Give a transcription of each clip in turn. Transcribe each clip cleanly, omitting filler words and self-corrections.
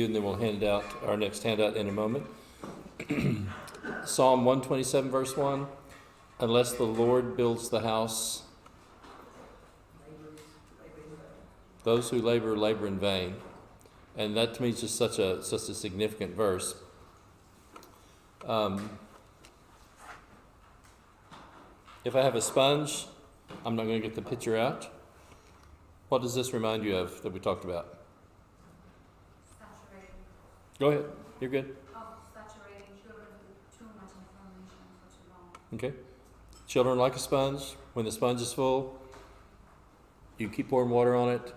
and then we'll hand out our next handout in a moment. Psalm 127, verse 1. Unless the Lord builds the house, those who labor, labor in vain. And that to me is just such a significant verse. If I have a sponge, I'm not going to get the picture out. What does this remind you of that we talked about? Saturating. Go ahead. You're good. Saturating children with too much information for too long. Okay. Children like a sponge. When the sponge is full, you keep pouring water on it,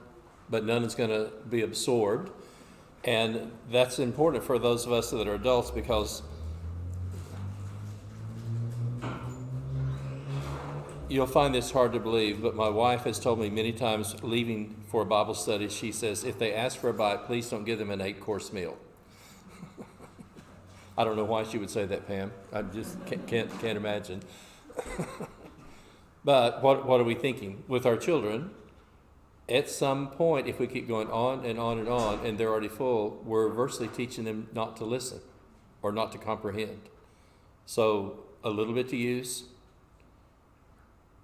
but none is going to be absorbed. And that's important for those of us that are adults, because you'll find this hard to believe, but my wife has told me many times, leaving for a Bible study, she says, if they ask for a bite, please don't give them an 8-course meal. I don't know why she would say that, Pam. I just can't imagine. But what are we thinking? With our children, at some point, if we keep going on and on and on, and they're already full, we're reversely teaching them not to listen or not to comprehend. So a little bit to use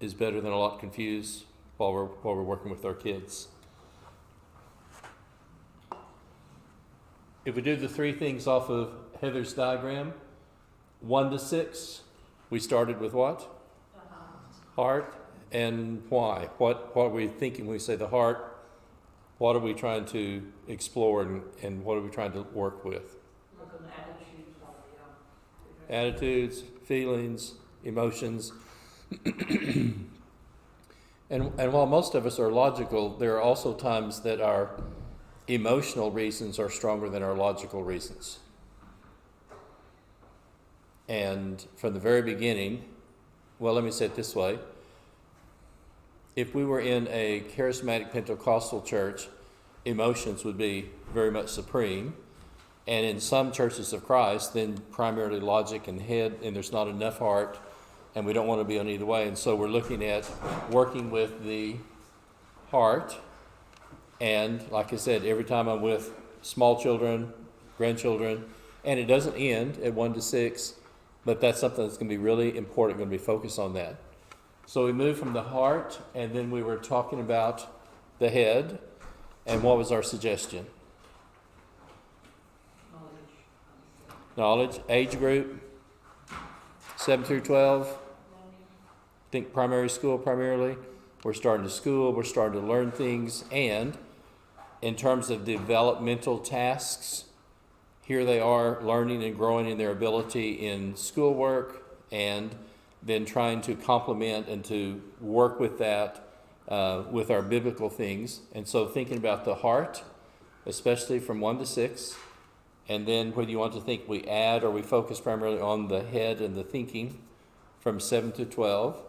is better than a lot confused while we're working with our kids. If we do the three things off of Heather's diagram, 1 to 6, we started with what? The heart. And why? What are we thinking when we say the heart? What are we trying to explore, and what are we trying to work with? Look at Attitudes, feelings, emotions. And while most of us are logical, there are also times that our emotional reasons are stronger than our logical reasons. And from the very beginning, well, let me say it this way. If we were in a charismatic Pentecostal church, emotions would be very much supreme. And in some churches of Christ, then primarily logic and head, and there's not enough heart, and we don't want to be on either way. And so we're looking at working with the heart. And like I said, every time I'm with small children, grandchildren, and it doesn't end at 1 to 6, but that's something that's going to be really important, going to be focused on that. So we moved from the heart, and then we were talking about the head. And what was our suggestion? Knowledge. Age group, 7 through 12. Think primary school primarily. We're starting to school. We're starting to learn things. And in terms of developmental tasks, here they are learning and growing in their ability in schoolwork, and then trying to complement and to work with that with our biblical things. And so thinking about the heart, especially from 1 to 6, and then whether you want to think we add or we focus primarily on the head and the thinking from 7 to 12.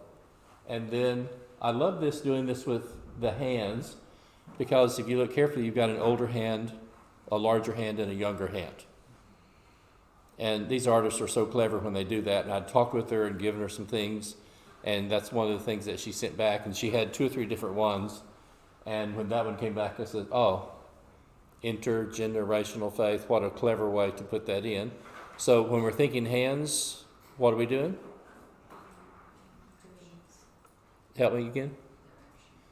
And then I love doing this with the hands, because if you look carefully, you've got an older hand, a larger hand, and a younger hand. And these artists are so clever when they do that. And I'd talked with her and given her some things. And that's one of the things that she sent back. And she had 2 or 3 different ones. And when that one came back, I said, oh, intergenerational faith. What a clever way to put that in. So when we're thinking hands, what are we doing? Help me again.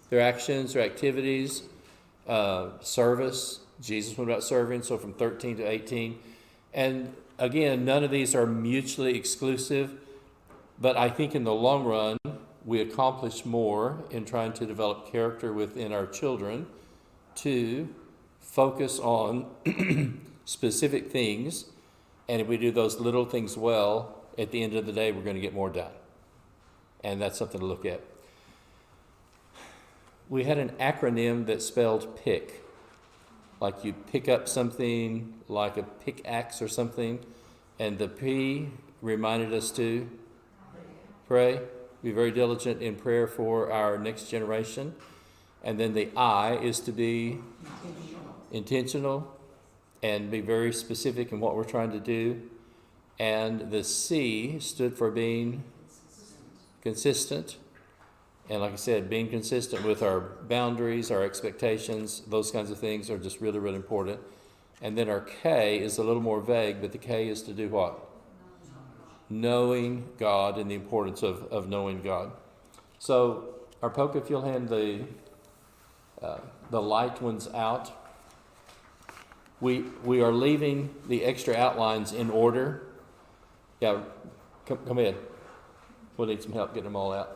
Their actions, their activities, service. Jesus went about serving, so from 13 to 18. And again, none of these are mutually exclusive, but I think in the long run, we accomplish more in trying to develop character within our children to focus on specific things. And if we do those little things well, at the end of the day, we're going to get more done. And that's something to look at. We had an acronym that spelled PICK. Like you pick up something like a pickaxe or something, and the P reminded us to pray, be very diligent in prayer for our next generation. And then the I is to be intentional and be very specific in what we're trying to do. And the C stood for being consistent. And like I said, being consistent with our boundaries, our expectations, those kinds of things are just really, really important. And then our K is a little more vague, but the K is to do what? Knowing God and the importance of knowing God. So, Arpoka, if you'll hand the light ones out. We are leaving the extra outlines in order. Yeah, come in. We'll need some help getting them all out.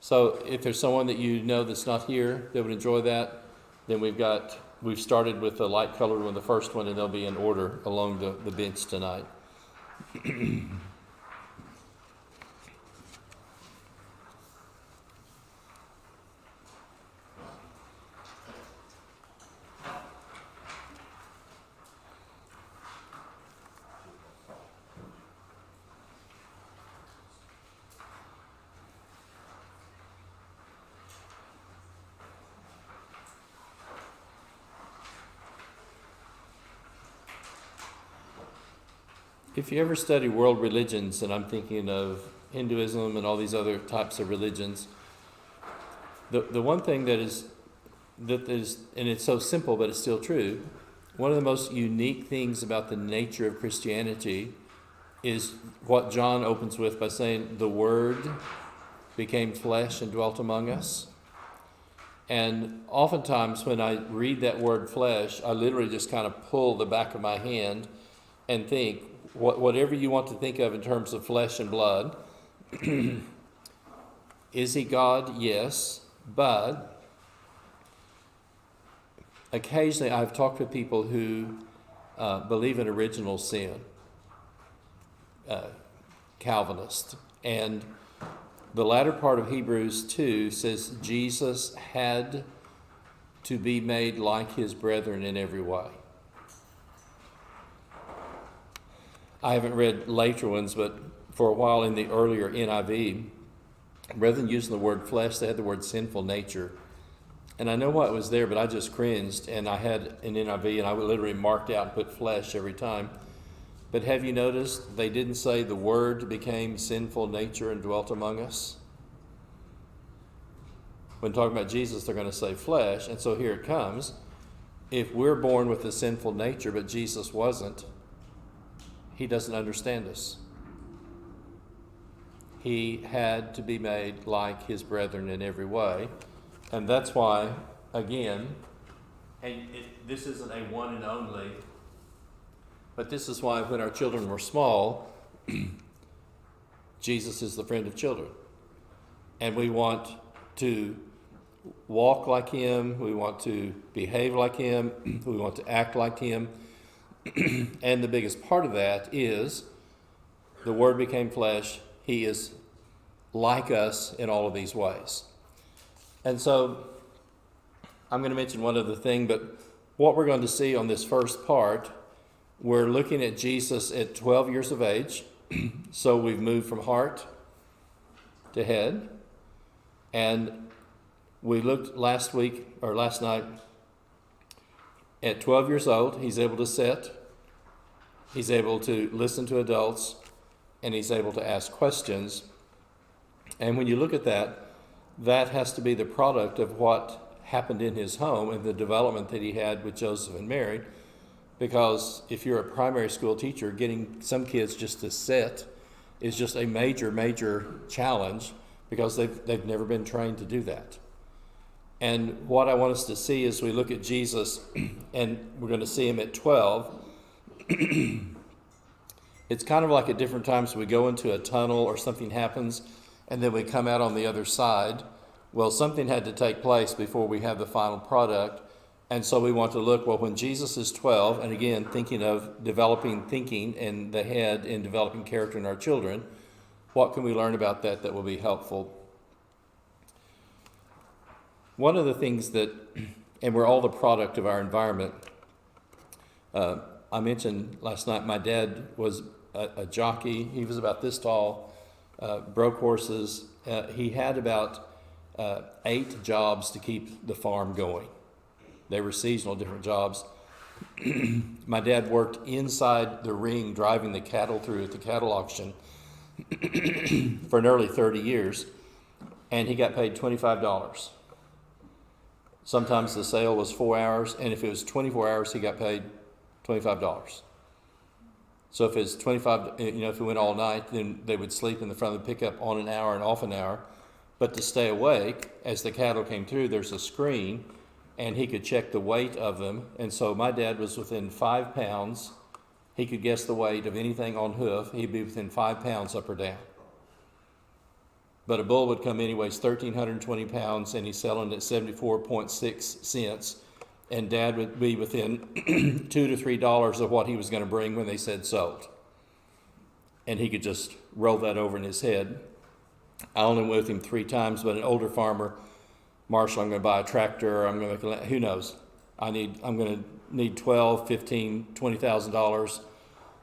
So if there's someone that you know that's not here that would enjoy that, then we've started with the light colored one, the first one, and they'll be in order along the bench tonight. If you ever study world religions, and I'm thinking of Hinduism and all these other types of religions, the one thing that is, and it's so simple but it's still true, one of the most unique things about the nature of Christianity is what John opens with by saying, the Word became flesh and dwelt among us. And oftentimes when I read that word flesh, I literally just kind of pull the back of my hand and think, whatever you want to think of in terms of flesh and blood. Is he God? Yes. But occasionally I've talked with people who believe in original sin, Calvinist. And the latter part of Hebrews 2 says Jesus had to be made like his brethren in every way. I haven't read later ones, but for a while in the earlier NIV, rather than using the word flesh, they had the word sinful nature. And I know why it was there, but I just cringed, and I had an NIV, and I would literally marked out and put flesh every time. But have you noticed they didn't say the Word became sinful nature and dwelt among us? When talking about Jesus, they're going to say flesh, and so here it comes. If we're born with a sinful nature, but Jesus wasn't, he doesn't understand us. He had to be made like his brethren in every way. And that's why, again, this isn't a one and only, but this is why when our children were small, Jesus is the friend of children. And we want to walk like him, we want to behave like him, we want to act like him. And the biggest part of that is the Word became flesh. He is like us in all of these ways. And so I'm going to mention one other thing, but what we're going to see on this first part, we're looking at Jesus at 12 years of age. So we've moved from heart to head. And we looked last night at 12 years old, he's able to sit, he's able to listen to adults, and he's able to ask questions. And when you look at that, that has to be the product of what happened in his home and the development that he had with Joseph and Mary. Because if you're a primary school teacher, getting some kids just to sit is just a major, major challenge because they've never been trained to do that. And what I want us to see as we look at Jesus, and we're going to see him at 12, it's kind of like at different times we go into a tunnel or something happens, and then we come out on the other side. Well, something had to take place before we have the final product. And so we want to look, well, when Jesus is 12, and again, thinking of developing thinking in the head and developing character in our children, what can we learn about that will be helpful? One of the things that, and we're all the product of our environment. I mentioned last night my dad was a jockey. He was about this tall, broke horses. He had about 8 jobs to keep the farm going. They were seasonal, different jobs. My dad worked inside the ring driving the cattle through at the cattle auction for nearly 30 years. and he got paid $25. Sometimes the sale was 4 hours, and if it was 24 hours, he got paid $25. So if it's 25, if it went all night, then they would sleep in the front of the pickup on an hour and off an hour. But to stay awake, as the cattle came through, there's a screen, and he could check the weight of them. And so my dad was within 5 pounds. He could guess the weight of anything on hoof. He'd be within 5 pounds up or down. But a bull would come in, he weighs 1,320 pounds, and he's selling at 74.6 cents. And Dad would be within $2 to $3 of what he was going to bring when they said sold. And he could just roll that over in his head. I only went with him 3 times, but an older farmer, Marshall, I'm going to buy a tractor, or I'm going to make who knows. I'm going to need $12,000, $15,000, $20,000.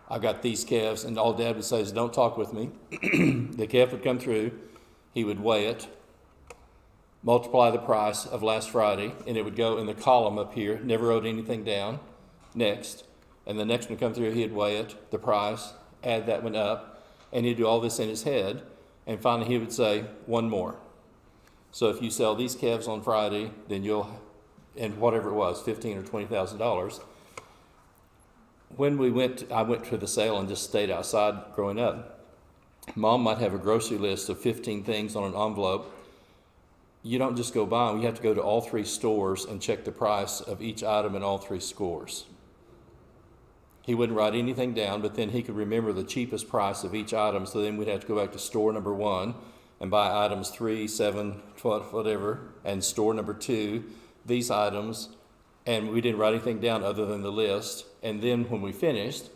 I've got these calves, and all Dad would say is, don't talk with me. The calf would come through, he would weigh it, multiply the price of last Friday, and it would go in the column up here, never wrote anything down. Next. And the next one would come through, he'd weigh it, the price, add that one up, and he'd do all this in his head. And finally he would say, one more. So if you sell these calves on Friday, then you'll, and whatever it was, $15,000 or $20,000. When I went to the sale and just stayed outside growing up, Mom might have a grocery list of 15 things on an envelope. You don't just go buy them. You have to go to all 3 stores and check the price of each item in all 3 stores. He wouldn't write anything down, but then he could remember the cheapest price of each item. So then we'd have to go back to store number 1 and buy items 3, 7, 12, whatever, and store number 2, these items. And we didn't write anything down other than the list. And then when we finished,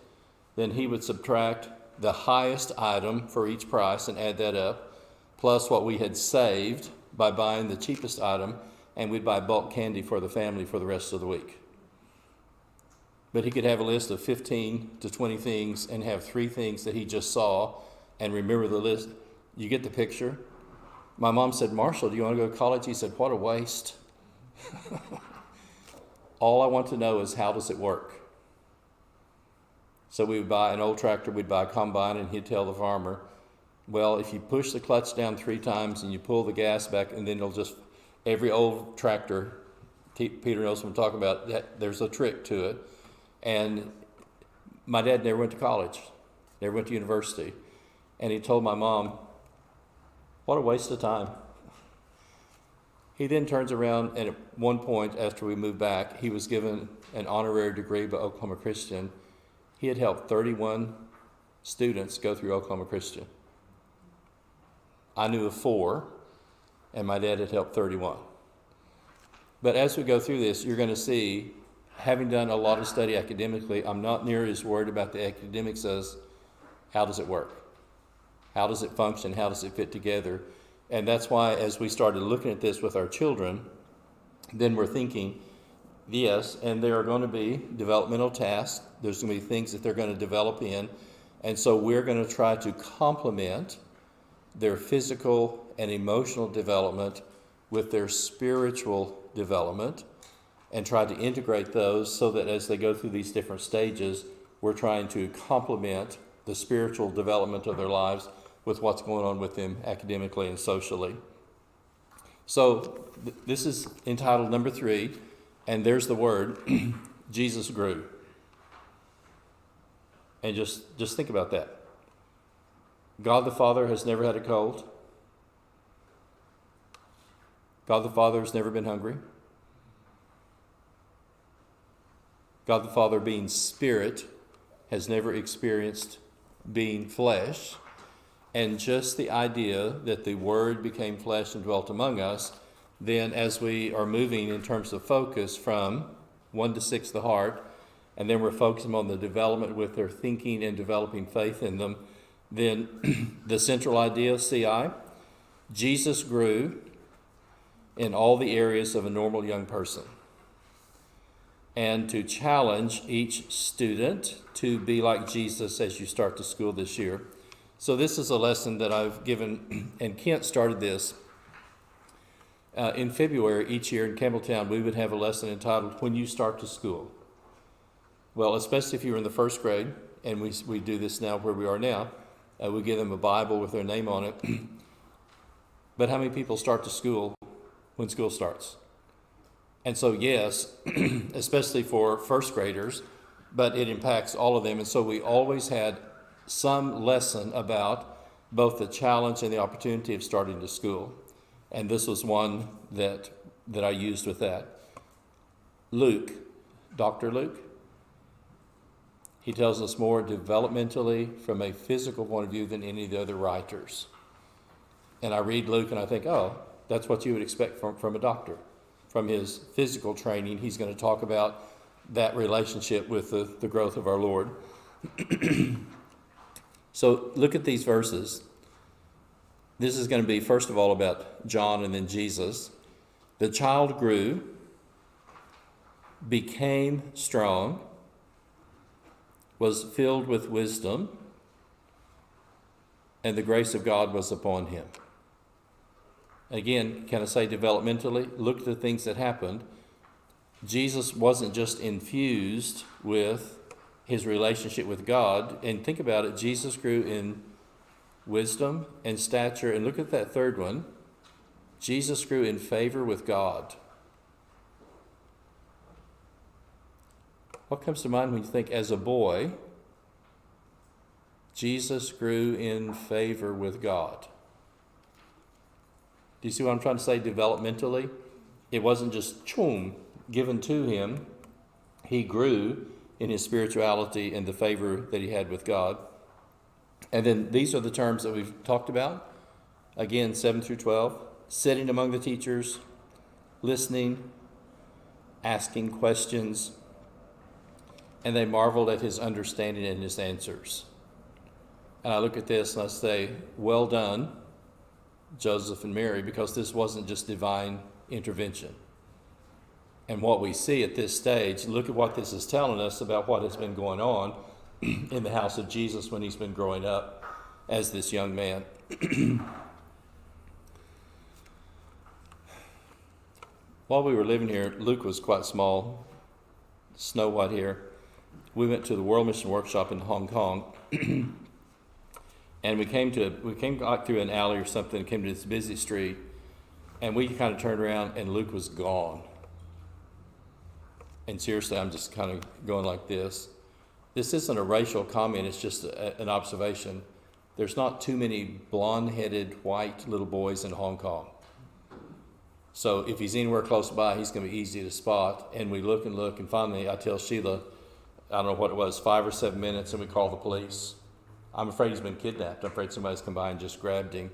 then he would subtract the highest item for each price and add that up, plus what we had saved by buying the cheapest item, and we'd buy bulk candy for the family for the rest of the week. But he could have a list of 15 to 20 things and have 3 things that he just saw and remember the list. You get the picture? My mom said, Marshall, do you want to go to college? He said, what a waste. All I want to know is, how does it work? So we would buy an old tractor, we'd buy a combine, and he'd tell the farmer, well, if you push the clutch down 3 times and you pull the gas back, and then it'll just, every old tractor, Peter knows what I'm talking about, there's a trick to it. And my dad never went to college, never went to university. And he told my mom, what a waste of time. He then turns around, and at one point after we moved back, he was given an honorary degree by Oklahoma Christian. He had helped 31 students go through Oklahoma Christian. I knew of 4, and my dad had helped 31. But as we go through this, you're going to see, having done a lot of study academically, I'm not near as worried about the academics as how does it work? How does it function? How does it fit together? And that's why as we started looking at this with our children, then we're thinking, yes, and there are going to be developmental tasks. There's going to be things that they're going to develop in. And so we're going to try to complement their physical and emotional development with their spiritual development and try to integrate those so that as they go through these different stages, we're trying to complement the spiritual development of their lives with what's going on with them academically and socially. So this is entitled number 3, and there's the word, Jesus grew. And just think about that. God the Father has never had a cold. God the Father has never been hungry. God the Father, being spirit, has never experienced being flesh. And just the idea that the Word became flesh and dwelt among us, then as we are moving in terms of focus from 1 to 6, the heart, and then we're focusing on the development with their thinking and developing faith in them, then the central idea, CI, Jesus grew in all the areas of a normal young person. And to challenge each student to be like Jesus as you start to school this year. So this is a lesson that I've given, and Kent started this. In February each year in Campbelltown, we would have a lesson entitled, When You Start to School. Well, especially if you were in the first grade, and we do this now where we are now, we give them a Bible with their name on it. But how many people start to school when school starts? And so, yes, especially for first graders, but it impacts all of them. And so we always had some lesson about both the challenge and the opportunity of starting to school. And this was one that I used with that. Luke, Dr. Luke, he tells us more developmentally from a physical point of view than any of the other writers. And I read Luke and I think, oh, that's what you would expect from a doctor. From his physical training, he's going to talk about that relationship with the growth of our Lord. So look at these verses. This is going to be, first of all, about John and then Jesus. The child grew, became strong, was filled with wisdom, and the grace of God was upon him. Again, can I say developmentally? Look at the things that happened. Jesus wasn't just infused with his relationship with God. And think about it, Jesus grew in wisdom and stature. And look at that third one. Jesus grew in favor with God. What comes to mind when you think as a boy, Jesus grew in favor with God? Do you see what I'm trying to say developmentally? It wasn't just given to him. He grew in his spirituality and the favor that he had with God. And then these are the terms that we've talked about. Again, 7 through 12. Sitting among the teachers, listening, asking questions, and they marveled at his understanding and his answers. And I look at this and I say, well done, Joseph and Mary, because this wasn't just divine intervention. And what we see at this stage, look at what this is telling us about what has been going on in the house of Jesus when he's been growing up as this young man. While we were living here, Luke was quite small, Snow White here. We went to the World Mission Workshop in Hong Kong. And we came out through an alley or something, came to this busy street, and we kind of turned around and Luke was gone. And seriously, I'm just kind of going like this. This isn't a racial comment, it's just an observation. There's not too many blonde-headed white little boys in Hong Kong. So if he's anywhere close by, he's going to be easy to spot. And we look, and finally I tell Sheila, I don't know what it was, 5 or 7 minutes, and we call the police. I'm afraid he's been kidnapped. I'm afraid somebody's come by and just grabbed him.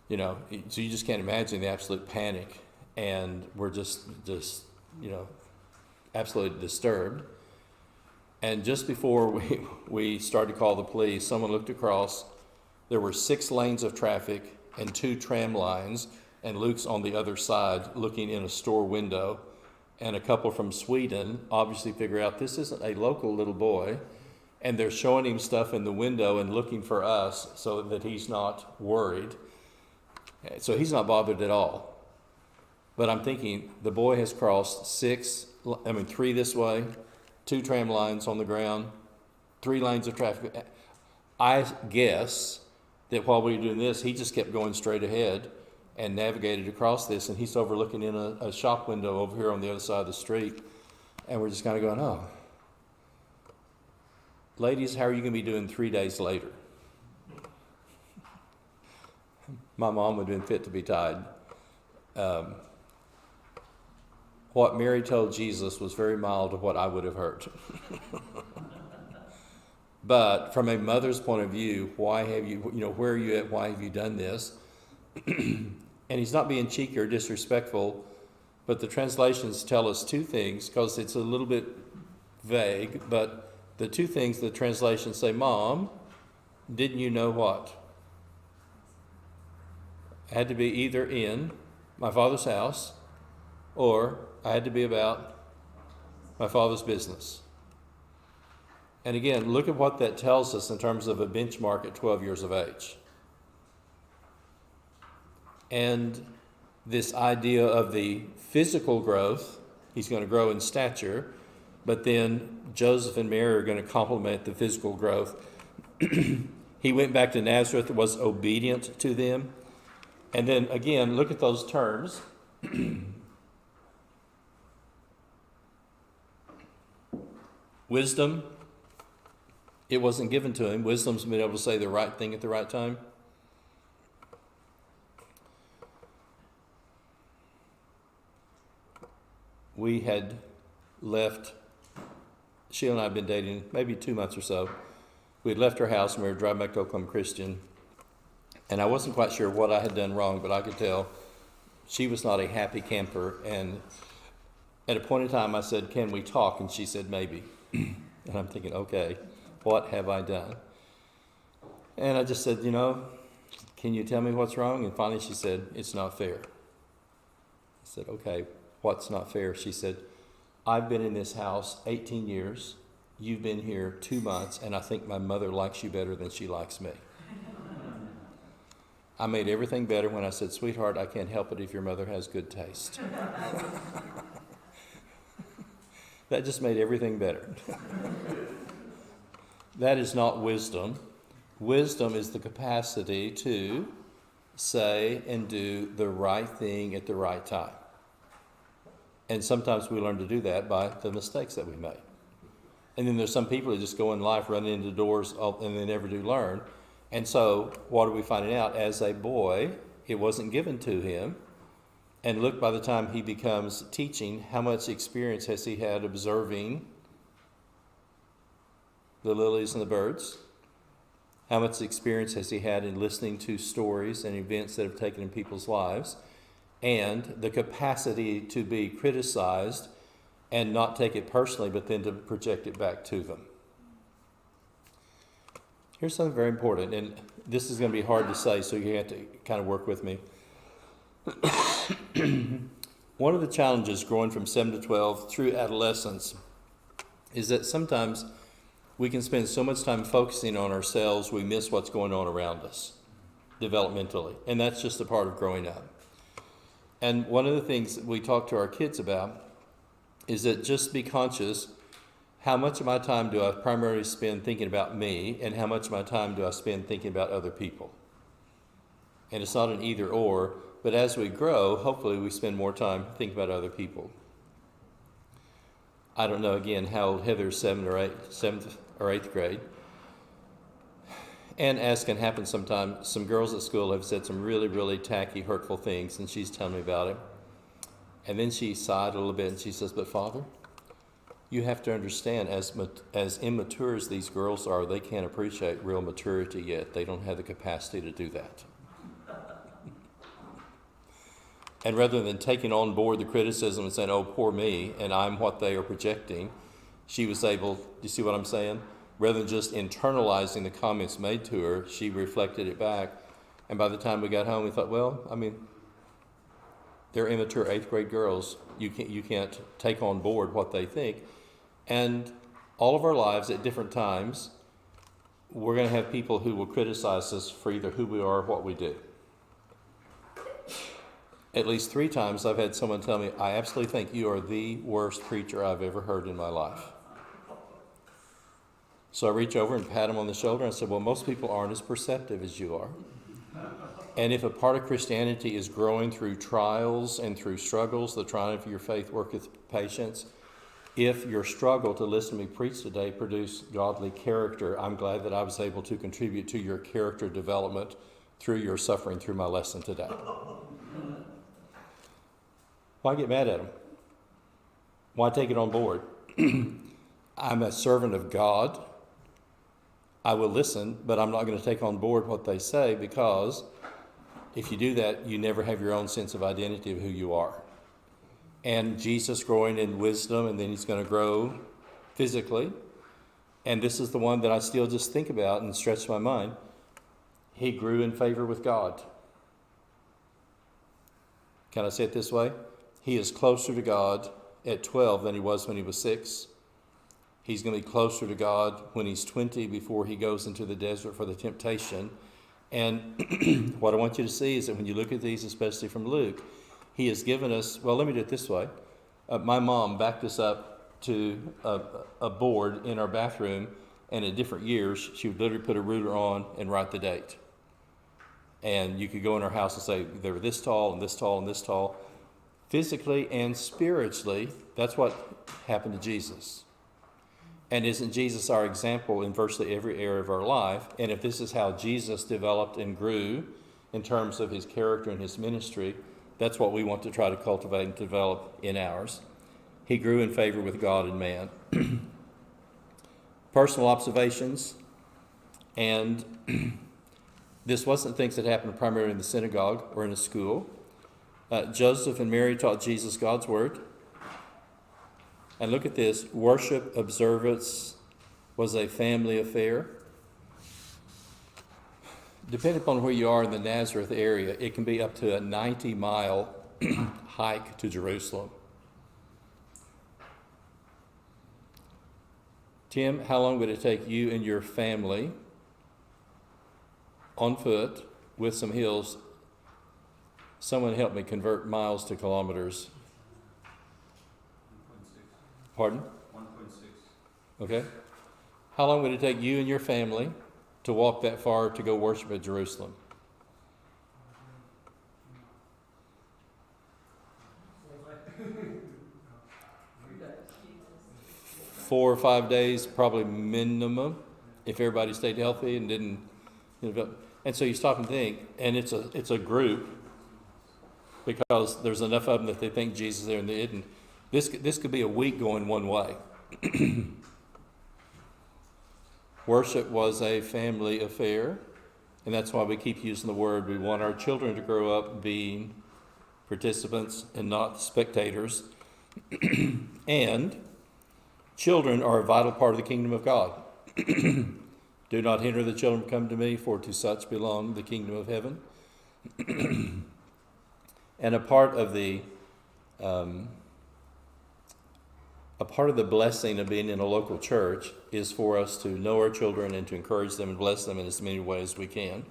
You know, so you just can't imagine the absolute panic. And we're just absolutely disturbed. And just before we started to call the police, someone looked across. There were 6 lanes of traffic and 2 tram lines, and Luke's on the other side looking in a store window. And a couple from Sweden obviously figure out this isn't a local little boy. And they're showing him stuff in the window and looking for us so that he's not worried. So he's not bothered at all. But I'm thinking the boy has crossed 3 this way, 2 tram lines on the ground, 3 lanes of traffic. I guess that while we were doing this, he just kept going straight ahead and navigated across this. And he's overlooking in a shop window over here on the other side of the street. And we're just kind of going, oh. Ladies, how are you going to be doing 3 days later? My mom would have been fit to be tied. What Mary told Jesus was very mild to what I would have heard. But from a mother's point of view, why have you, where are you at? Why have you done this? And he's not being cheeky or disrespectful, but the translations tell us 2 things, because it's a little bit vague, but the 2 things the translations say, Mom, didn't you know what? I had to be either in my Father's house or I had to be about my Father's business. And again, look at what that tells us in terms of a benchmark at 12 years of age. And this idea of the physical growth, he's going to grow in stature, but then Joseph and Mary are going to complement the physical growth. He went back to Nazareth, was obedient to them. And then again, look at those terms. Wisdom, it wasn't given to him. Wisdom's been able to say the right thing at the right time. We had left, Sheila and I had been dating maybe 2 months or so. We had left our house and we were driving back to Oklahoma Christian. And I wasn't quite sure what I had done wrong, but I could tell she was not a happy camper. And at a point in time, I said, "Can we talk?" And she said, "Maybe." And I'm thinking, okay, what have I done? And I just said, "Can you tell me what's wrong?" And finally she said, "It's not fair." I said, "Okay, what's not fair?" She said, "I've been in this house 18 years. You've been here 2 months, and I think my mother likes you better than she likes me." I made everything better when I said, "Sweetheart, I can't help it if your mother has good taste." That just made everything better. That is not wisdom. Wisdom is the capacity to say and do the right thing at the right time. And sometimes we learn to do that by the mistakes that we made. And then there's some people who just go in life running into doors and they never do learn. And so what are we finding out? As a boy, it wasn't given to him. And look, by the time he becomes teaching, how much experience has he had observing the lilies and the birds? How much experience has he had in listening to stories and events that have taken in people's lives? And the capacity to be criticized and not take it personally, but then to project it back to them. Here's something very important, and this is going to be hard to say, so you have to kind of work with me. One of the challenges growing from 7 to 12 through adolescence is that sometimes we can spend so much time focusing on ourselves, we miss what's going on around us developmentally. And that's just a part of growing up. And one of the things that we talk to our kids about is that just be conscious, how much of my time do I primarily spend thinking about me, and how much of my time do I spend thinking about other people? And it's not an either or, but as we grow, hopefully we spend more time thinking about other people. I don't know, again, how old Heather's 7th or 8th grade. And as can happen sometimes, some girls at school have said some really, really tacky, hurtful things, and she's telling me about it. And then she sighed a little bit and she says, "But Father, you have to understand, as immature as these girls are, they can't appreciate real maturity yet. They don't have the capacity to do that." And rather than taking on board the criticism and saying, "Oh, poor me, and I'm what they are projecting," she was able, do you see what I'm saying? Rather than just internalizing the comments made to her, she reflected it back. And by the time we got home, we thought, well, they're immature 8th grade girls. You can't take on board what they think. And all of our lives at different times, we're going to have people who will criticize us for either who we are or what we do. At least 3 times I've had someone tell me, "I absolutely think you are the worst preacher I've ever heard in my life." So I reach over and pat him on the shoulder and I said, "Well, most people aren't as perceptive as you are. And if a part of Christianity is growing through trials and through struggles, the triumph of your faith worketh patience. If your struggle to listen to me preach today produced godly character, I'm glad that I was able to contribute to your character development through your suffering through my lesson today." Why get mad at them? Why take it on board? I'm a servant of God. I will listen, but I'm not going to take on board what they say, because if you do that, you never have your own sense of identity of who you are. And Jesus growing in wisdom, and then he's going to grow physically. And this is the one that I still just think about and stretch my mind. He grew in favor with God. Can I say it this way? He is closer to God at 12 than he was when he was 6. He's going to be closer to God when he's 20 before he goes into the desert for the temptation. And what I want you to see is that when you look at these, especially from Luke, he has given us, well, let me do it this way. My mom backed us up to a board in our bathroom, and at different years, she would literally put a ruler on and write the date. And you could go in our house and say, they were this tall and this tall and this tall. Physically and spiritually, that's what happened to Jesus. And isn't Jesus our example in virtually every area of our life? And if this is how Jesus developed and grew in terms of his character and his ministry, that's what we want to try to cultivate and develop in ours. He grew in favor with God and man. Personal observations, and this wasn't things that happened primarily in the synagogue or in a school. Joseph and Mary taught Jesus God's word. And look at this, worship observance was a family affair. Depending upon where you are in the Nazareth area, it can be up to a 90-mile hike to Jerusalem. Tim, how long would it take you and your family on foot with some hills? Someone help me convert miles to kilometers. 1.6. Pardon? 1.6. Okay. How long would it take you and your family to walk that far to go worship at Jerusalem? 4 or 5 days, probably minimum, if everybody stayed healthy and didn't. And so you stop and think, and it's a group, because there's enough of them that they think Jesus is there and they didn't. This could be a week going one way. Worship was a family affair, and that's why we keep using the word. We want our children to grow up being participants and not spectators. And children are a vital part of the kingdom of God. Do not hinder the children from coming to me, for to such belong the kingdom of heaven. And a part of the blessing of being in a local church is for us to know our children and to encourage them and bless them in as many ways as we can.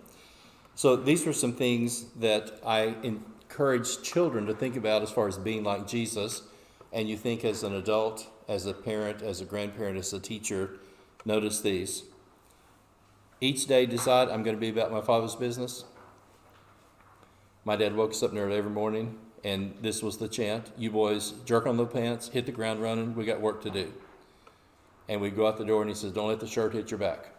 So these were some things that I encourage children to think about as far as being like Jesus. And you think as an adult, as a parent, as a grandparent, as a teacher, notice these. Each day decide, I'm going to be about my Father's business. My dad woke us up nearly every morning, and this was the chant. You boys jerk on the pants, hit the ground running, we got work to do. And we'd go out the door and he says, don't let the shirt hit your back.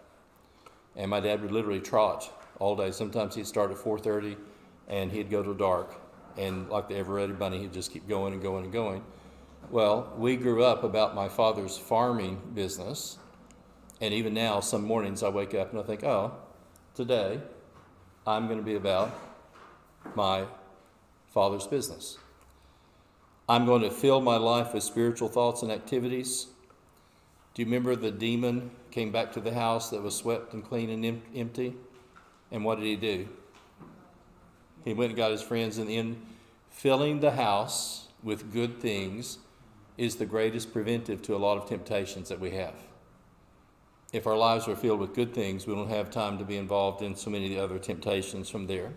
And my dad would literally trot all day. Sometimes he'd start at 4:30 and he'd go till dark. And like the ever-ready bunny, he'd just keep going and going and going. Well, we grew up about my father's farming business. And even now, some mornings I wake up and I think, oh, today I'm going to be about my Father's business. I'm going to fill my life with spiritual thoughts and activities. Do you remember the demon came back to the house that was swept and clean and empty? And what did he do? He went and got his friends, and in filling the house with good things is the greatest preventive to a lot of temptations that we have. If our lives are filled with good things, we don't have time to be involved in so many of the other temptations from there.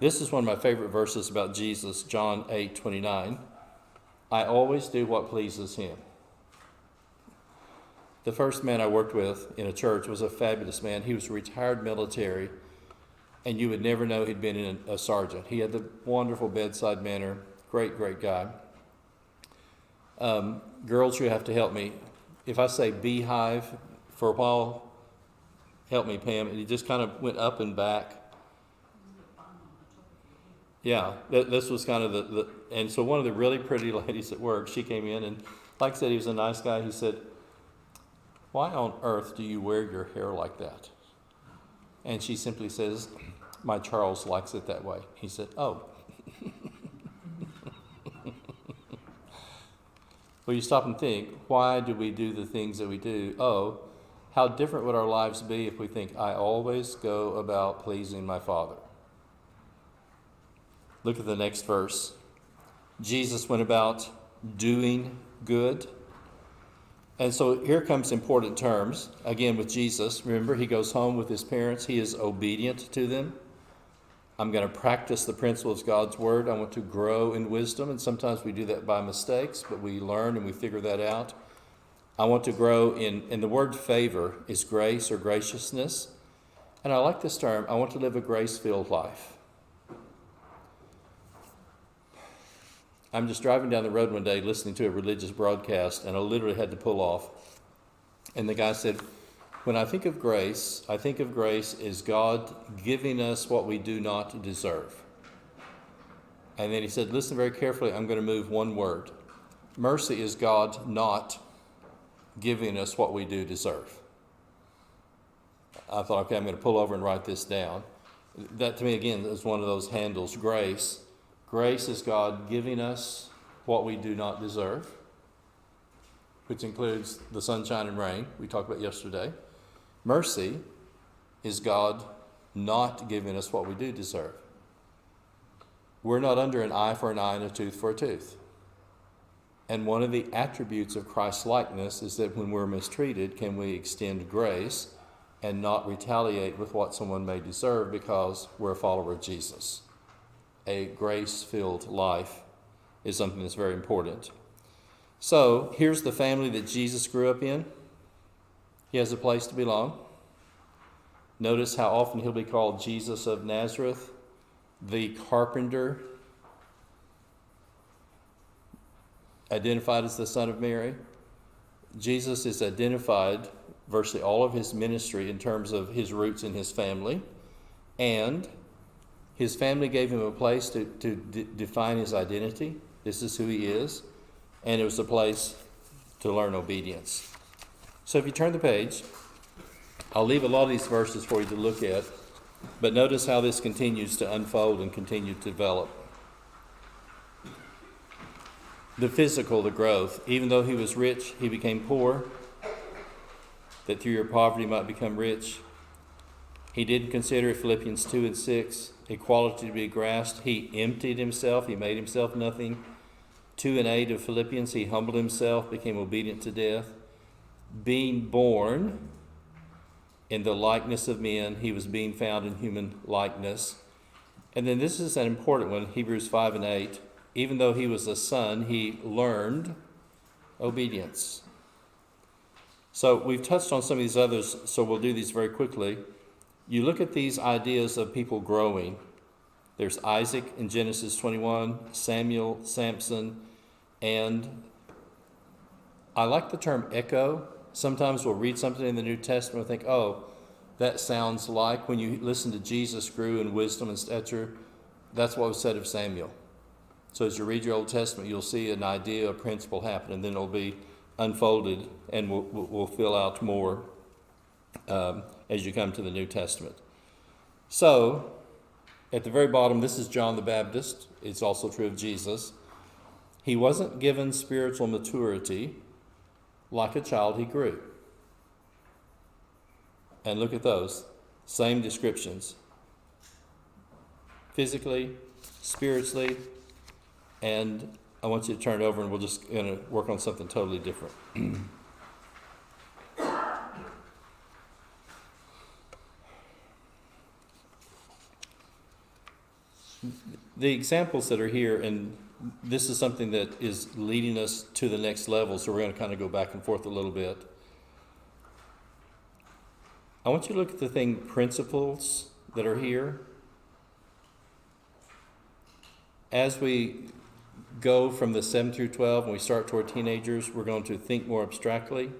This is one of my favorite verses about Jesus, John 8:29. I always do what pleases him. The first man I worked with in a church was a fabulous man. He was retired military, and you would never know he'd been a sergeant. He had the wonderful bedside manner, great, great guy. Girls, you have to help me. If I say beehive, for a while, help me, Pam, and he just kind of went up and back. Yeah, this was kind of and so one of the really pretty ladies at work, she came in, and like I said, he was a nice guy. He said, why on earth do you wear your hair like that? And she simply says, my Charles likes it that way. He said, oh. Well, you stop and think, why do we do the things that we do? Oh, how different would our lives be if we think, I always go about pleasing my Father? Look at the next verse. Jesus went about doing good. And so here comes important terms. Again, with Jesus, remember, he goes home with his parents. He is obedient to them. I'm going to practice the principles of God's word. I want to grow in wisdom. And sometimes we do that by mistakes, but we learn and we figure that out. I want to grow in the word favor is grace or graciousness. And I like this term, I want to live a grace-filled life. I'm just driving down the road one day listening to a religious broadcast, and I literally had to pull off. And the guy said, when I think of grace as God giving us what we do not deserve. And then he said, listen very carefully, I'm going to move one word. Mercy is God not giving us what we do deserve. I thought, okay, I'm going to pull over and write this down. That to me, again, is one of those handles. Grace. Grace is God giving us what we do not deserve, which includes the sunshine and rain we talked about yesterday. Mercy is God not giving us what we do deserve. We're not under an eye for an eye and a tooth for a tooth. And one of the attributes of Christ's likeness is that when we're mistreated, can we extend grace and not retaliate with what someone may deserve because we're a follower of Jesus. A grace-filled life is something that's very important. So here's the family that Jesus grew up in. He has a place to belong. Notice how often he'll be called Jesus of Nazareth, the carpenter, identified as the son of Mary. Jesus is identified virtually all of his ministry in terms of his roots in his family, and his family gave him a place to define his identity. This is who he is, and it was a place to learn obedience. So if you turn the page, I'll leave a lot of these verses for you to look at, but notice how this continues to unfold and continue to develop. The physical, the growth. Even though he was rich, he became poor, that through your poverty might become rich. He didn't consider Philippians 2 and 6 equality to be grasped. He emptied himself. He made himself nothing. 2 and 8 of Philippians, he humbled himself, became obedient to death. Being born in the likeness of men, he was being found in human likeness. And then this is an important one, Hebrews 5 and 8. Even though he was a son, he learned obedience. So we've touched on some of these others, so we'll do these very quickly. You look at these ideas of people growing. There's Isaac in Genesis 21, Samuel, Samson, and I like the term echo. Sometimes we'll read something in the New Testament and think, oh, that sounds like when you listen to Jesus grew in wisdom and stature. That's what was said of Samuel. So as you read your Old Testament, you'll see an idea, a principle happen, and then it'll be unfolded and we'll fill out more as you come to the New Testament. So, at the very bottom, this is John the Baptist. It's also true of Jesus. He wasn't given spiritual maturity. Like a child, he grew. And look at those. Same descriptions. Physically, spiritually, and I want you to turn it over and we're just going to work on something totally different. The examples that are here, and this is something that is leading us to the next level, so we're going to kind of go back and forth a little bit. I want you to look at the principles that are here. As we go from the 7 through 12 and we start toward teenagers, we're going to think more abstractly.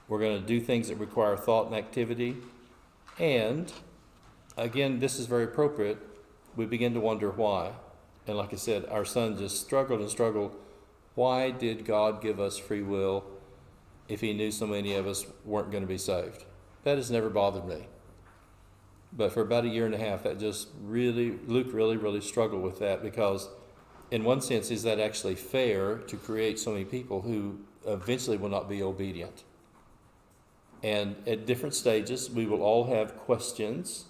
We're going to do things that require thought and activity. And, again, this is very appropriate. We begin to wonder why. And like I said, our son just struggled and struggled. Why did God give us free will if he knew so many of us weren't going to be saved? That has never bothered me. But for about a year and a half, that just Luke really struggled with that, because in one sense, is that actually fair to create so many people who eventually will not be obedient? And at different stages, we will all have questions,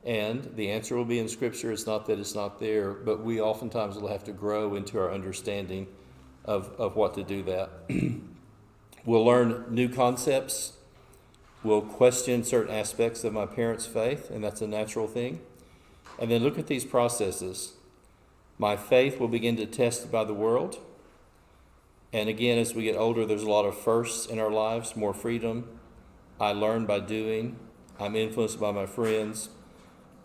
and the answer will be in Scripture. It's not that it's not there, but we oftentimes will have to grow into our understanding of what to do that. We'll learn new concepts. We'll question certain aspects of my parents' faith, and that's a natural thing. And then look at these processes. My faith will begin to test by the world. And again, as we get older, there's a lot of firsts in our lives, more freedom. I learn by doing. I'm influenced by my friends.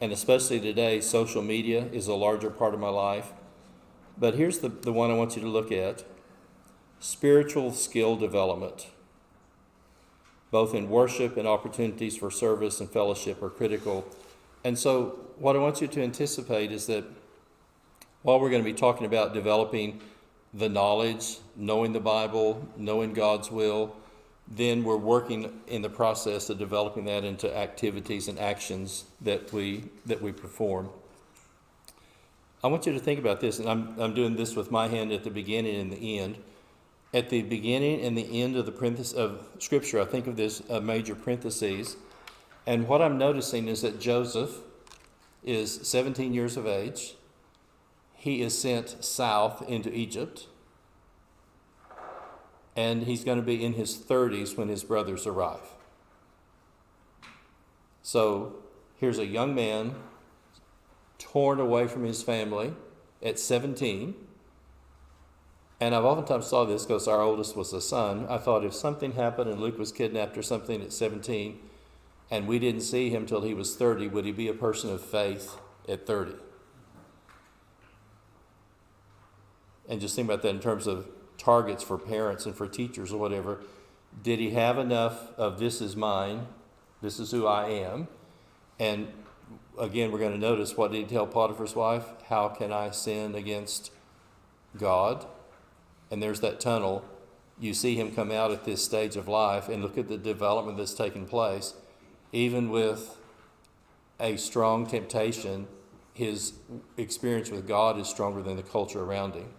And especially today, social media is a larger part of my life. But here's the one I want you to look at. Spiritual skill development, both in worship and opportunities for service and fellowship, are critical. And so what I want you to anticipate is that while we're going to be talking about developing the knowledge, knowing the Bible, knowing God's will, then we're working in the process of developing that into activities and actions that we perform. I want you to think about this, and I'm doing this with my hand at the beginning and the end. At the beginning and the end of the parenthesis of Scripture, I think of this major parentheses, and what I'm noticing is that Joseph is 17 years of age. He is sent south into Egypt, and he's going to be in his 30s when his brothers arrive. So here's a young man torn away from his family at 17. And I've oftentimes saw this because our oldest was a son. I thought if something happened and Luke was kidnapped or something at 17 and we didn't see him till he was 30, would he be a person of faith at 30? And just think about that in terms of targets for parents and for teachers or whatever. Did he have enough of this is mine, this is who I am? And again, we're going to notice, what did he tell Potiphar's wife? How can I sin against God? And there's that tunnel. You see him come out at this stage of life and look at the development that's taken place. Even with a strong temptation, his experience with God is stronger than the culture around him.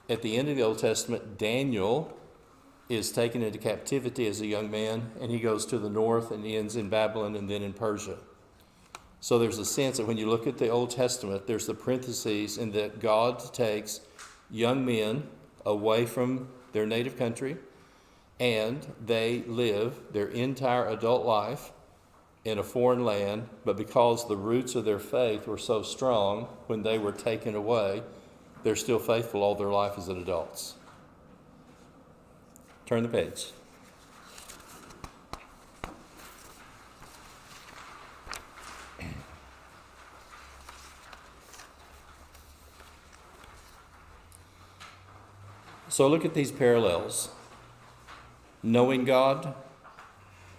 At the end of the Old Testament, Daniel is taken into captivity as a young man, and he goes to the north and ends in Babylon and then in Persia. So there's a sense that when you look at the Old Testament, there's the parentheses in that God takes young men away from their native country, and they live their entire adult life in a foreign land, but because the roots of their faith were so strong when they were taken away, they're still faithful all their life as adults. Turn the page. So look at these parallels. Knowing God.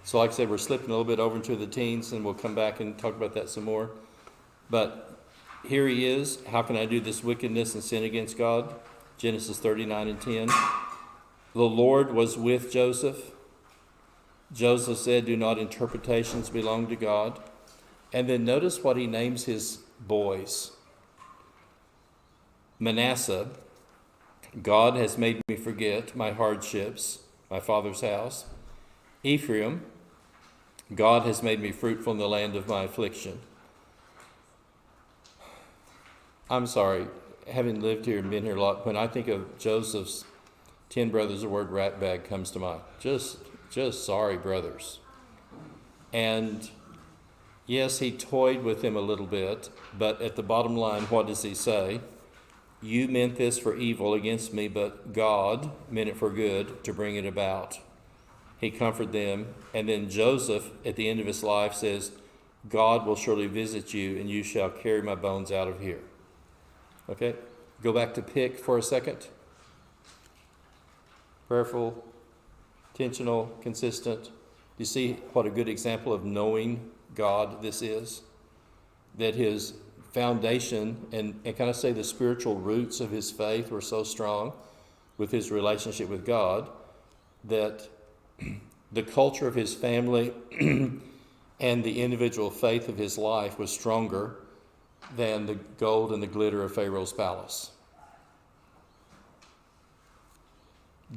So like I said, we're slipping a little bit over into the teens, and we'll come back and talk about that some more. But here he is. How can I do this wickedness and sin against God? Genesis 39 and 10. The Lord was with Joseph. Joseph said, do not interpretations belong to God? And then notice what he names his boys. Manasseh, God has made me forget my hardships, my father's house. Ephraim, God has made me fruitful in the land of my affliction. I'm sorry, having lived here and been here a lot, when I think of Joseph's 10 brothers, the word ratbag comes to mind. Just sorry brothers. And yes, he toyed with them a little bit, but at the bottom line, what does he say? You meant this for evil against me, but God meant it for good to bring it about. He comforted them. And then Joseph, at the end of his life, says, God will surely visit you, and you shall carry my bones out of here. Okay? Go back to pick for a second. Prayerful, intentional, consistent. Do you see what a good example of knowing God this is? That his foundation and can I say the spiritual roots of his faith were so strong with his relationship with God that the culture of his family and the individual faith of his life was stronger than the gold and the glitter of Pharaoh's palace.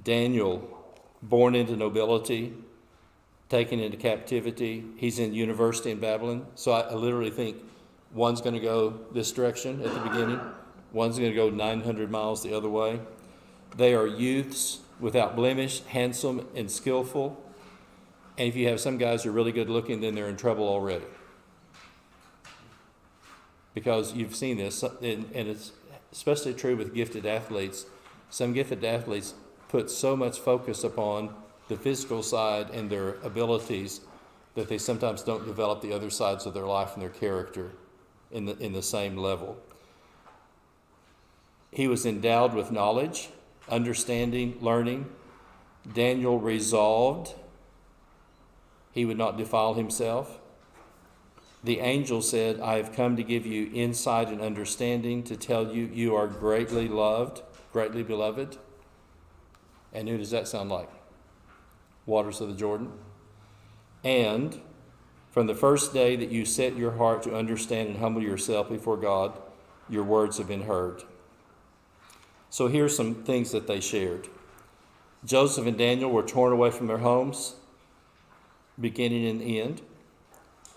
Daniel, born into nobility, taken into captivity. He's in university in Babylon. So I literally think one's going to go this direction at the beginning. One's going to go 900 miles the other way. They are youths without blemish, handsome and skillful. And if you have some guys who are really good looking, then they're in trouble already. Because you've seen this, and it's especially true with gifted athletes. Some gifted athletes put so much focus upon the physical side and their abilities that they sometimes don't develop the other sides of their life and their character in the same level. He was endowed with knowledge, understanding, learning. Daniel resolved he would not defile himself. The angel said, I have come to give you insight and understanding, to tell you you are greatly loved, greatly beloved. And who does that sound like? Waters of the Jordan. And from the first day that you set your heart to understand and humble yourself before God, your words have been heard. So here's some things that they shared. Joseph and Daniel were torn away from their homes, beginning and end.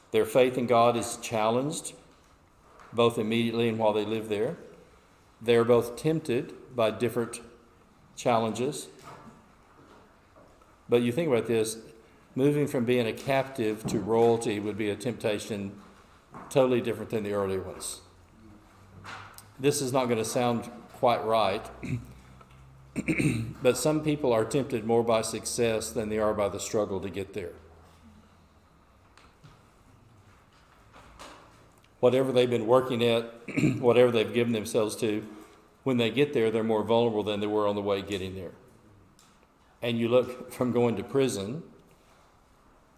Their faith in God is challenged, both immediately and while they live there. They are both tempted by different challenges. But you think about this, moving from being a captive to royalty would be a temptation totally different than the early ones. This is not going to sound quite right, but some people are tempted more by success than they are by the struggle to get there. Whatever they've been working at, whatever they've given themselves to, when they get there, they're more vulnerable than they were on the way getting there. And you look from going to prison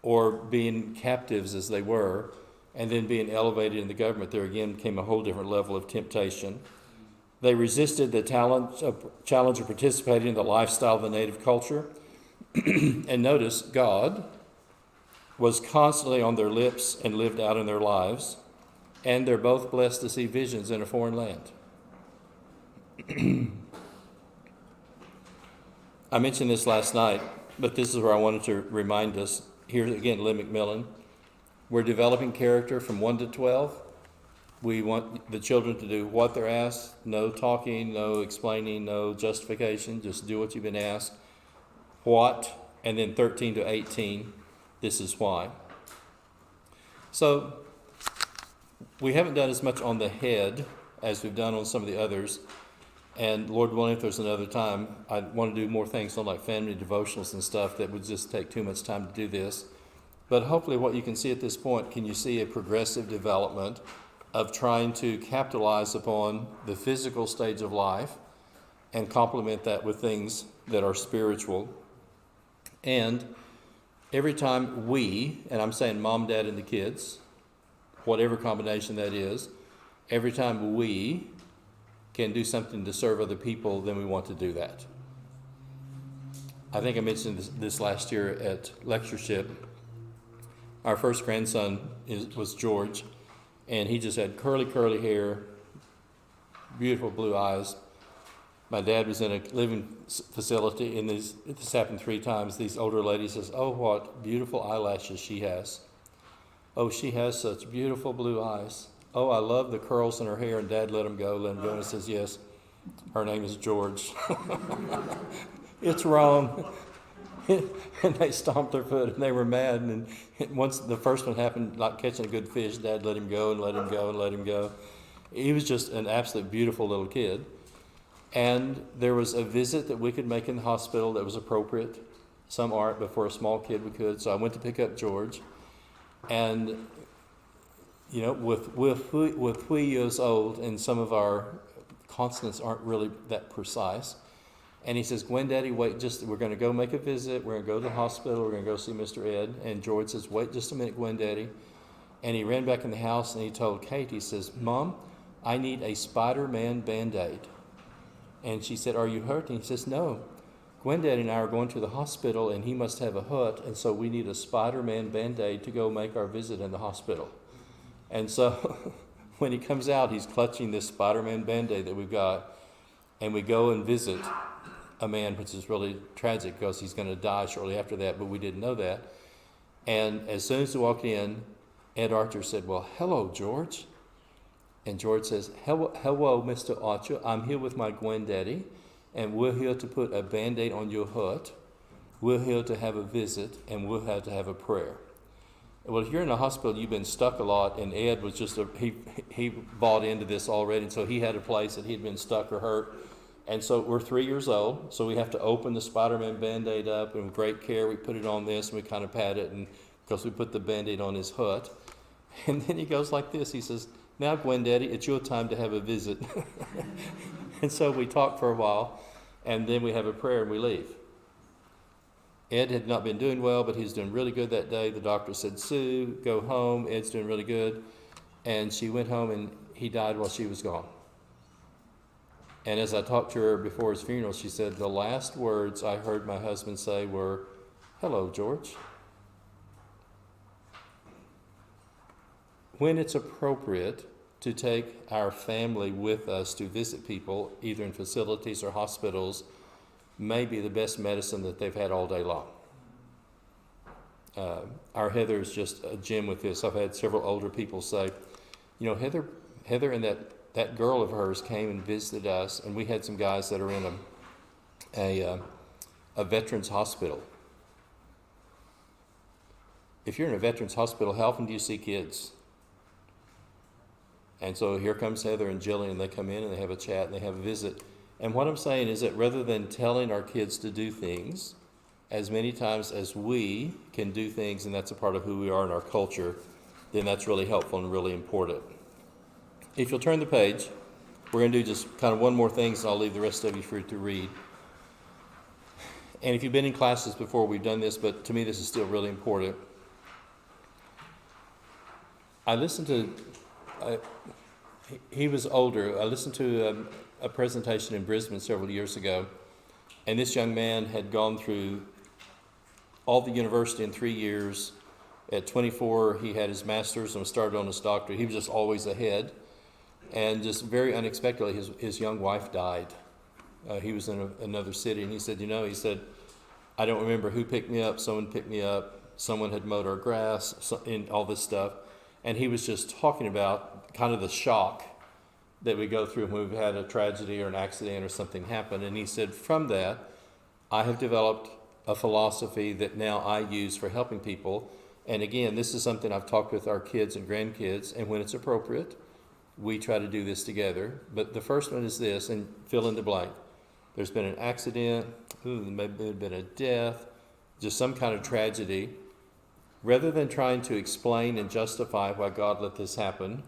or being captives as they were, and then being elevated in the government, there again came a whole different level of temptation. They resisted the challenge of participating in the lifestyle of the native culture. And notice, God was constantly on their lips and lived out in their lives. And they're both blessed to see visions in a foreign land. I mentioned this last night, but this is where I wanted to remind us. Here again, Lynn McMillan. We're developing character from 1 to 12. We want the children to do what they're asked. No talking, no explaining, no justification. Just do what you've been asked. What? And then 13 to 18, this is why. So, we haven't done as much on the head as we've done on some of the others. And Lord willing, if there's another time, I want to do more things on like family devotionals and stuff that would just take too much time to do this. But hopefully what you can see at this point, can you see a progressive development of trying to capitalize upon the physical stage of life and complement that with things that are spiritual. And every time we, and I'm saying mom, dad, and the kids, whatever combination that is, every time we can do something to serve other people, then we want to do that. I think I mentioned this last year at lectureship. Our first grandson was George, and he just had curly hair, beautiful blue eyes. My dad was in a living facility, and this happened 3 times. These older ladies says, "Oh, what beautiful eyelashes she has. Oh, she has such beautiful blue eyes. Oh, I love the curls in her hair." And Dad let him go. And he says, "Yes, her name is George." It's wrong. And they stomped their foot, and they were mad. And once the first one happened, like catching a good fish, Dad let him go and let him go and let him go. He was just an absolute beautiful little kid. And there was a visit that we could make in the hospital that was appropriate. Some aren't, but for a small kid we could. So I went to pick up George. And, you know, with 3 years old, and some of our consonants aren't really that precise. And he says, "Gwen, wait, we're going to go make a visit. We're going to go to the hospital. We're going to go see Mr. Ed." And George says, "Wait just a minute, Gwen, Daddy." And he ran back in the house and he told Kate, he says, "Mom, I need a Spider-Man Band-Aid." And she said, "Are you hurt?" And he says, "No. Gwen, Daddy and I are going to the hospital, and he must have a hut, and so we need a Spider-Man Band-Aid to go make our visit in the hospital." And so when he comes out, he's clutching this Spider-Man Band-Aid that we've got, and we go and visit a man, which is really tragic because he's going to die shortly after that, but we didn't know that. And as soon as we walked in, Ed Archer said, "Well, hello, George." And George says, hello, Mr. Archer. I'm here with my Gwen Daddy, and we're here to put a Band-Aid on your hurt. We're here to have a visit, and we're here to have a prayer." Well, if you're in a hospital, you've been stuck a lot, and Ed was just, he bought into this already, and so he had a place that he'd been stuck or hurt. And so we're 3 years old, so we have to open the Spider-Man Band-Aid up, and with great care we put it on this, and we kind of pat it and because we put the Band-Aid on his hut. And then he goes like this. He says, "Now, Granddaddy, it's your time to have a visit." And so we talk for a while, and then we have a prayer and we leave. Ed had not been doing well, but he's doing really good that day. The doctor said, "Sue, go home. Ed's doing really good." And she went home, and he died while she was gone. And as I talked to her before his funeral, she said, "The last words I heard my husband say were, 'Hello, George.'" When it's appropriate to take our family with us to visit people, either in facilities or hospitals, may be the best medicine that they've had all day long. Our Heather is just a gem with this. I've had several older people say, "You know, Heather and that girl of hers came and visited us," and we had some guys that are in a veterans hospital. If you're in a veterans hospital, how often do you see kids? And so here comes Heather and Jillian, and they come in and they have a chat and they have a visit. And what I'm saying is that rather than telling our kids to do things, as many times as we can do things, and that's a part of who we are in our culture, then that's really helpful and really important. If you'll turn the page, we're going to do just kind of one more thing, and I'll leave the rest of you free to read. And if you've been in classes before, we've done this, but to me this is still really important. I listened to, he was older, I listened to a presentation in Brisbane several years ago, and this young man had gone through all the university in 3 years. At 24, he had his master's and was started on his doctorate. He was just always ahead. And just very unexpectedly, his young wife died. He was in another city, and he said, "I don't remember who picked me up. Someone picked me up. Someone had mowed our grass," and all this stuff. And he was just talking about kind of the shock that we go through when we've had a tragedy or an accident or something happen. And he said, "From that, I have developed a philosophy that now I use for helping people. And again, this is something I've talked with our kids and grandkids, and when it's appropriate, we try to do this together. But the first one is this," and fill in the blank. "There's been an accident, maybe been a death, just some kind of tragedy. Rather than trying to explain and justify why God let this happen,"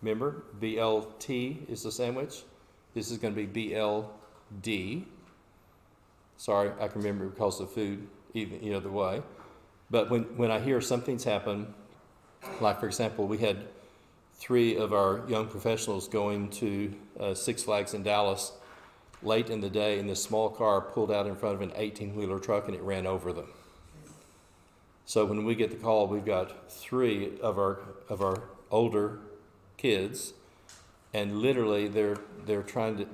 remember, BLT is the sandwich. This is going to be BLD. Sorry, I can remember because of food, even the other way. But when I hear something's happened, like for example, we had 3 of our young professionals going to Six Flags in Dallas late in the day, and this small car pulled out in front of an 18-wheeler truck and it ran over them. So when we get the call, we've got 3 of our older kids, and literally they're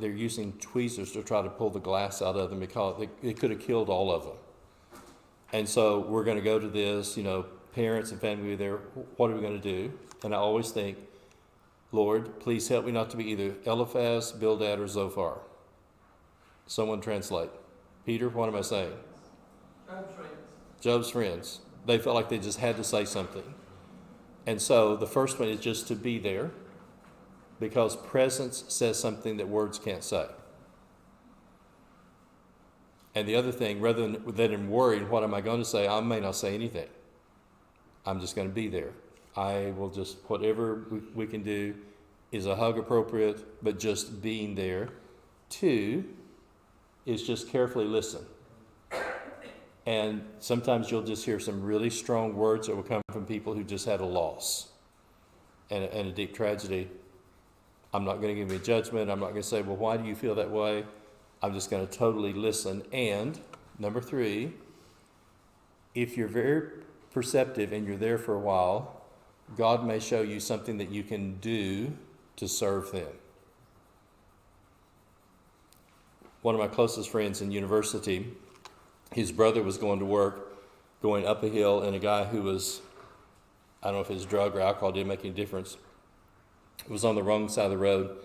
using tweezers to try to pull the glass out of them because it could have killed all of them. And so we're going to go to this, parents and family there. What are we going to do? And I always think, "Lord, please help me not to be either Eliphaz, Bildad, or Zophar." Someone translate. Peter, what am I saying? Job's friends. Job's friends. They felt like they just had to say something. And so the first one is just to be there, because presence says something that words can't say. And the other thing, rather than worrying, what am I going to say? I may not say anything. I'm just going to be there. I will just, whatever we can do, is a hug appropriate, but just being there. 2 is just carefully listen. And sometimes you'll just hear some really strong words that will come from people who just had a loss and a deep tragedy. I'm not going to give you a judgment. I'm not going to say, "Well, why do you feel that way?" I'm just going to totally listen. And number 3, if you're very perceptive and you're there for a while, God may show you something that you can do to serve them. One of my closest friends in university, his brother was going to work, going up a hill, and a guy who was, I don't know if his drug or alcohol didn't make any difference, was on the wrong side of the road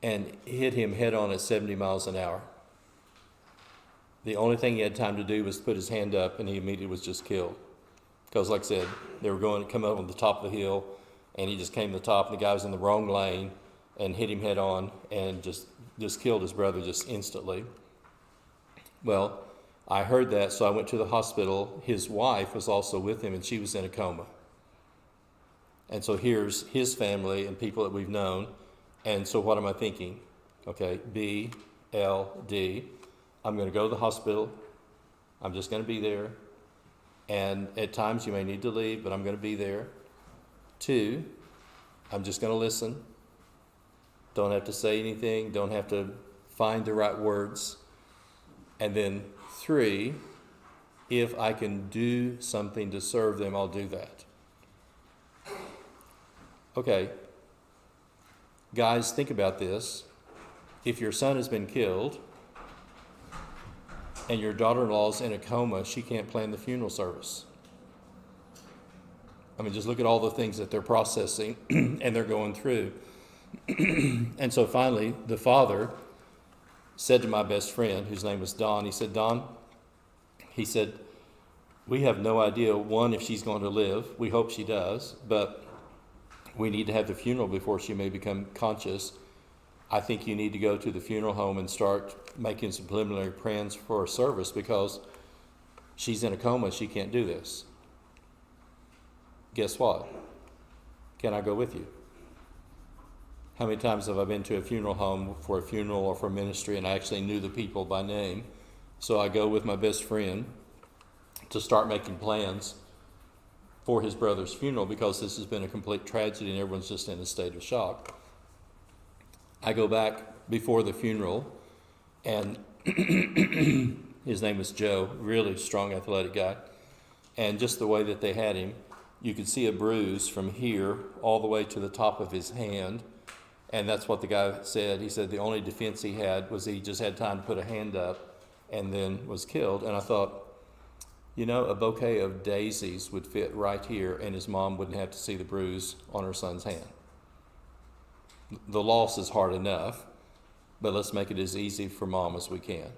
and hit him head on at 70 miles an hour. The only thing he had time to do was put his hand up, and he immediately was just killed. Because like I said, they were going to come up on the top of the hill, and he just came to the top, and the guy was in the wrong lane and hit him head on and just killed his brother just instantly. Well, I heard that, so I went to the hospital. His wife was also with him, and she was in a coma. And so here's his family and people that we've known. And so what am I thinking? Okay, B, L, D. I'm going to go to the hospital. I'm just going to be there. And at times you may need to leave, but I'm going to be there. 2, I'm just going to listen. Don't have to say anything. Don't have to find the right words. And then 3, if I can do something to serve them, I'll do that. Okay, guys, think about this. If your son has been killed and your daughter-in-law's in a coma, she can't plan the funeral service. I mean, just look at all the things that they're processing and they're going through. And so finally, the father said to my best friend, whose name was Don, he said, Don, he said, we have no idea, one, if she's going to live. We hope she does, but we need to have the funeral before she may become conscious. I think you need to go to the funeral home and start making some preliminary plans for a service because she's in a coma. She can't do this. Guess what? Can I go with you? How many times have I been to a funeral home for a funeral or for ministry and I actually knew the people by name? So I go with my best friend to start making plans for his brother's funeral because this has been a complete tragedy and everyone's just in a state of shock. I go back before the funeral and his name was Joe, really strong athletic guy. And just the way that they had him, you could see a bruise from here all the way to the top of his hand. And that's what the guy said. He said the only defense he had was he just had time to put a hand up and then was killed. And I thought, you know, a bouquet of daisies would fit right here and his mom wouldn't have to see the bruise on her son's hand. The loss is hard enough, but let's make it as easy for mom as we can.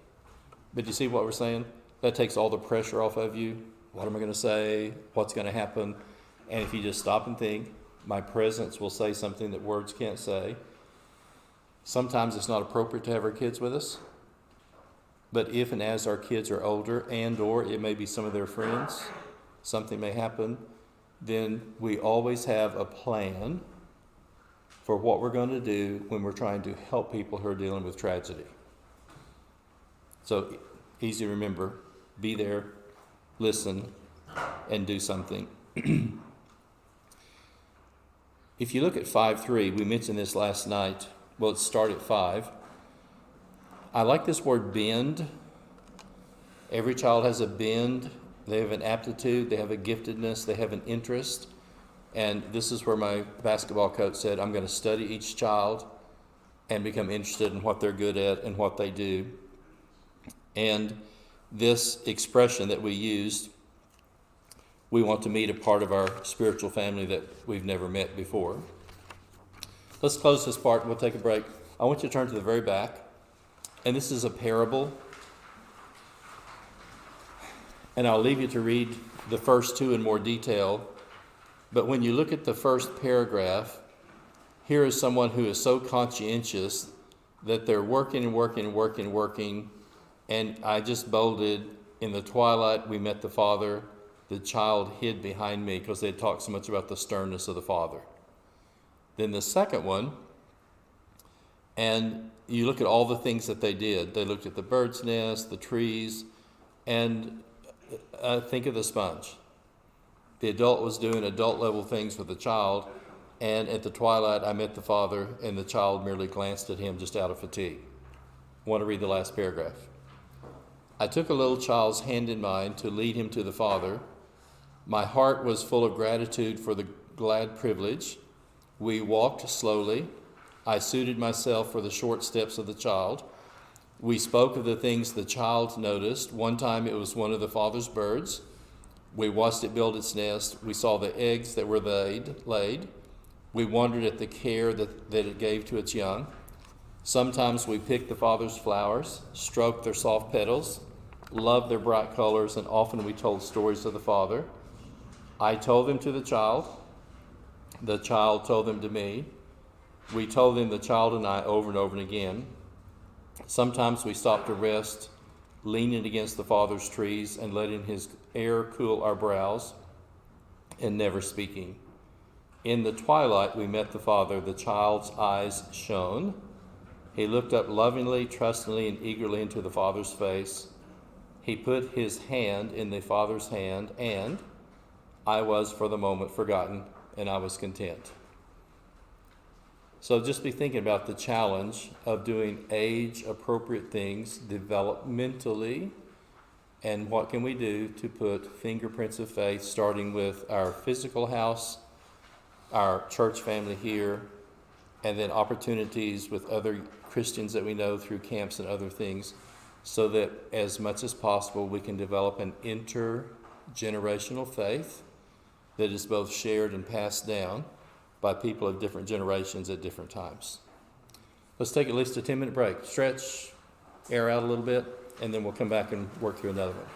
But you see what we're saying? That takes all the pressure off of you. What am I going to say? What's going to happen? And if you just stop and think, my presence will say something that words can't say. Sometimes it's not appropriate to have our kids with us. But if and as our kids are older and or it may be some of their friends, something may happen, then we always have a plan for what we're going to do when we're trying to help people who are dealing with tragedy. So easy to remember, be there, listen, and do something. If you look at 5:3, we mentioned this last night. Well, it started at 5. I like this word bend. Every child has a bend. They have an aptitude. They have a giftedness. They have an interest. And this is where my basketball coach said, I'm going to study each child and become interested in what they're good at and what they do. And this expression that we used, we want to meet a part of our spiritual family that we've never met before. Let's close this part and we'll take a break. I want you to turn to the very back. And this is a parable. And I'll leave you to read the first 2 in more detail. But when you look at the first paragraph, here is someone who is so conscientious that they're working. And I just bolded, in the twilight we met the Father. The child hid behind me because they had talked so much about the sternness of the Father. Then the second one, and you look at all the things that they did. They looked at the bird's nest, the trees, and think of the sponge. The adult was doing adult level things with the child, and at the twilight I met the Father, and the child merely glanced at him just out of fatigue. I want to read the last paragraph. I took a little child's hand in mine to lead him to the Father. My heart was full of gratitude for the glad privilege. We walked slowly. I suited myself for the short steps of the child. We spoke of the things the child noticed. One time it was one of the Father's birds. We watched it build its nest. We saw the eggs that were laid. We wondered at the care that it gave to its young. Sometimes we picked the Father's flowers, stroked their soft petals, loved their bright colors, and often we told stories of the Father. I told them to the child. The child told them to me. We told them, the child and I, over and over and again. Sometimes we stopped to rest, leaning against the Father's trees and letting his air cool our brows, and never speaking. In the twilight we met the Father. The child's eyes shone. He looked up lovingly, trustingly, and eagerly into the Father's face. He put his hand in the Father's hand, and I was for the moment forgotten, and I was content. So just be thinking about the challenge of doing age-appropriate things developmentally, and what can we do to put fingerprints of faith, starting with our physical house, our church family here, and then opportunities with other Christians that we know through camps and other things, so that as much as possible we can develop an intergenerational faith that is both shared and passed down by people of different generations at different times. Let's take at least a 10-minute break. Stretch, air out a little bit, and then we'll come back and work through another one.